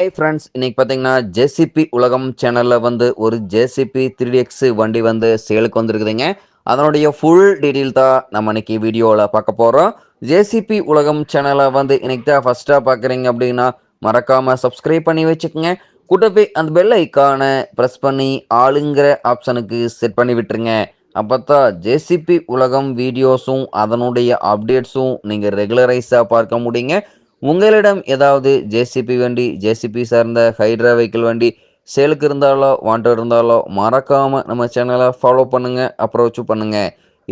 Hi friends, இன்னைக்கு பார்த்தீங்கன்னா JCB உலகம் சேனலில் ஒரு ஜேசிபி 3DX வண்டி சேலுக்கு வந்துருக்குதுங்க. அதனுடைய ஃபுல் டீட்டெயில் தான் நம்ம இன்னைக்கு வீடியோவில் பார்க்க போகிறோம். ஜேசிபி உலகம் சேனலை இன்னைக்கு தான் ஃபஸ்ட்டாக பார்க்குறீங்க அப்படின்னா மறக்காமல் சப்ஸ்கிரைப் பண்ணி வச்சுக்கோங்க. கூட்டவே அந்த பெல் ஐக்கானை ப்ரெஸ் பண்ணி ஆளுங்கிற ஆப்ஷனுக்கு செட் பண்ணி விட்டுருங்க. அப்போ தான் ஜேசிபி உலகம் வீடியோஸும் அதனுடைய அப்டேட்ஸும் நீங்கள் ரெகுலரைஸாக பார்க்க முடியுங்க. உங்களிடம் ஏதாவது ஜேசிபி வண்டி, ஜேசிபி சார்ந்த ஹைட்ரா வெஹிக்கிள் வண்டி சேலுக்கு இருந்தாலோ, வாண்டட் இருந்தாலோ மறக்காம நம்ம சேனலை ஃபாலோ பண்ணுங்க, அப்ரோச் பண்ணுங்க.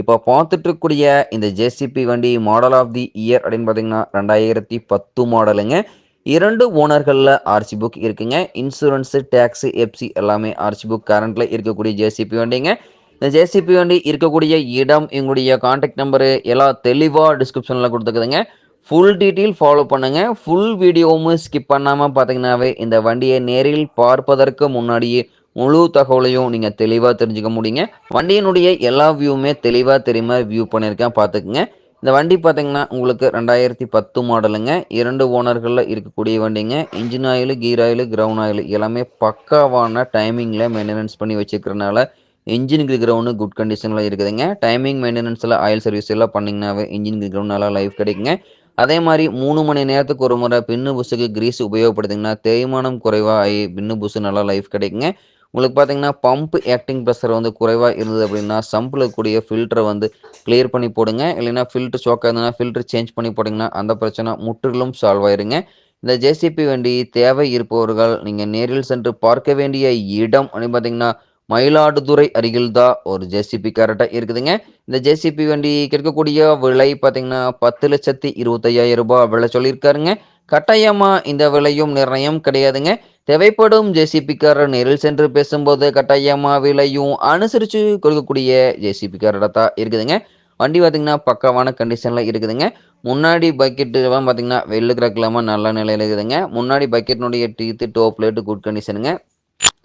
இப்போ பார்த்துட்டு இருக்கக்கூடிய இந்த ஜேசிபி வண்டி மாடல் ஆஃப் தி இயர் அப்படின்னு பார்த்தீங்கன்னா 2010 மாடலுங்க. 2 ஓனர்களில் ஆர்சி புக் இருக்குங்க. இன்சூரன்ஸு, டேக்ஸு, எஃப்சி எல்லாமே ஆர்சி புக் கரண்ட்டில் இருக்கக்கூடிய ஜேசிபி வண்டிங்க. இந்த ஜேசிபி வண்டி இருக்கக்கூடிய இடம், எங்களுடைய கான்டாக்ட் நம்பரு எல்லாம் தெளிவாக டிஸ்கிரிப்ஷனில் கொடுத்துக்குதுங்க. ஃபுல் டீட்டெயில் ஃபாலோ பண்ணுங்க. ஃபுல் வீடியோவும் ஸ்கிப் பண்ணாமல் பார்த்தீங்கன்னாவே இந்த வண்டியை நேரில் பார்ப்பதற்கு முன்னாடியே முழு தகவலையும் நீங்கள் தெளிவாக தெரிஞ்சுக்க முடியுங்க. வண்டியினுடைய எல்லா வியூவுமே தெளிவாக தெரியுமா வியூ பண்ணியிருக்கேன், பார்த்துக்குங்க. இந்த வண்டி பார்த்தீங்கன்னா உங்களுக்கு 2010 மாடலுங்க. 2 ஓனர்களில் இருக்கக்கூடிய வண்டிங்க. Engine oil, gear oil, ground oil எல்லாமே பக்காவான டைமிங்கில் மெயின்டெனன்ஸ் பண்ணி வச்சுக்கிறனால இன்ஜினுக்கு கிரவுண்டு குட் கண்டிஷனில் இருக்குதுங்க. டைமிங் மெயின்டெனன்ஸில் ஆயில் சர்வீஸ் எல்லாம் பண்ணிங்கனாவே இன்ஜினுக்கு கிரவுண்ட் நல்லா லைஃப் கிடைக்குங்க. அதே மாதிரி 3 மணி நேரத்துக்கு ஒரு முறை பின்னு புஷுக்கு கிரீஸ் உபயோகப்படுத்திங்கன்னா தேய்மானம் குறைவாக ஆகி பின்னு புஷு நல்லா லைஃப் கிடைக்குங்க. உங்களுக்கு பார்த்தீங்கன்னா பம்ப் ஆக்டிங் ப்ரெஷர் குறைவாக இருந்தது அப்படின்னா சம்பில் இருக்கக்கூடிய ஃபில்டரை கிளியர் பண்ணி போடுங்க. இல்லைன்னா ஃபில்டர் ஷோக்காக இருந்ததுன்னா ஃபில்டர் சேஞ்ச் பண்ணி போட்டிங்கன்னா அந்த பிரச்சனை முற்றிலும் சால்வ் ஆயிருங்க. இந்த ஜேசிபி வண்டி தேவை இருப்பவர்கள் நீங்கள் நேரில் சென்று பார்க்க வேண்டிய இடம் அப்படின்னு பார்த்தீங்கன்னா மயிலாடுதுறை அருகில் தான் ஒரு ஜேசிபி கரெக்டாக இருக்குதுங்க. இந்த ஜேசிபி வண்டி கிடைக்கக்கூடிய விலை பார்த்தீங்கன்னா 10,25,000 ரூபாய் விலை சொல்லியிருக்காருங்க. கட்டாயமாக இந்த விலையும் நிர்ணயம் கிடையாதுங்க. தேவைப்படும் ஜேசிபிக்காரர் நேரில் சென்று பேசும்போது கட்டாயமாக விலையும் அனுசரித்து கொடுக்கக்கூடிய ஜேசிபிக்காரராக தான் இருக்குதுங்க. வண்டி பார்த்தீங்கன்னா பக்காவான கண்டிஷனில் இருக்குதுங்க. முன்னாடி பக்கெட்டுலாம் பார்த்தீங்கன்னா வெள்ளு கிடக்கலாமல் நல்ல நிலையில் இருக்குதுங்க. முன்னாடி பக்கெட்டினுடைய டீத்து டோப் பிளேட்டு குட் கண்டிஷனுங்க.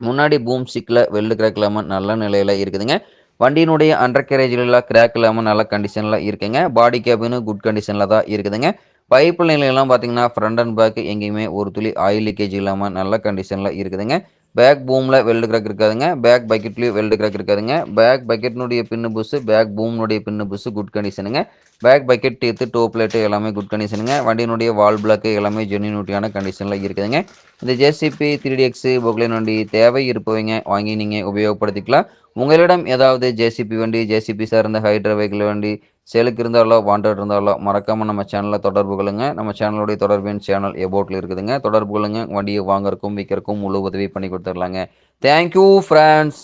முன்னாடி பூம் ஸ்டிக்கில் வெல்டு கிராக் இல்லாமல் நல்ல நிலையில் இருக்குதுங்க. வண்டியினுடைய அண்டர் கேரேஜிலலாம் கிராக் இல்லாமல் நல்ல கண்டிஷனில் இருக்குங்க. பாடி கேபினும் குட் கண்டிஷனில் தான் இருக்குதுங்க. பைப்பு நிலையெல்லாம் பார்த்தீங்கன்னா ஃப்ரண்ட் அண்ட் பேக் எங்கேயுமே ஒரு துளி ஆயில் லீக்கேஜ் இல்லாமல் நல்ல கண்டிஷனில் இருக்குதுங்க. பேக் பூமில் வெல்டு கிராக் இருக்காதுங்க. பேக் பக்கெட்லேயும் வெல்டு கிராக் இருக்காதுங்க. பேக் பக்கெட்னுடைய பின்னு புஷு, பேக் பூம்னுடைய பின்னு புஷு குட் கண்டிஷனுங்க. Back bucket teeth toe plate எல்லாமே குட் கண்டிஷனுங்க. வண்டியினுடைய வால் பிளாக்கு எல்லாமே ஜென்யூனிட்டியான கண்டிஷனில் இருக்குதுங்க. இந்த ஜேசிபி 3DX பொக்லைன் வண்டி தேவை இருப்பவங்க வாங்கி நீங்கள் உபயோகப்படுத்திக்கலாம். உங்களிடம் ஏதாவது ஜேசிபி வண்டி, ஜேசிபி சார்ந்த ஹைட்ரா வெஹிக்கிள் வண்டி சேலுக்கு இருந்தாலோ, வாண்டட் இருந்தாலோ மறக்காமல் நம்ம சேனலில் தொடர்பு கொள்ளுங்க. நம்ம சேனலுடைய தொடர்பின் சேனல் எபோட்டில் இருக்குதுங்க. தொடர்பு கொள்ளுங்க. வண்டியை வாங்கறக்கும் விற்கிறக்கும் முழு உதவி பண்ணி கொடுத்துடலாங்க. Thank you friends.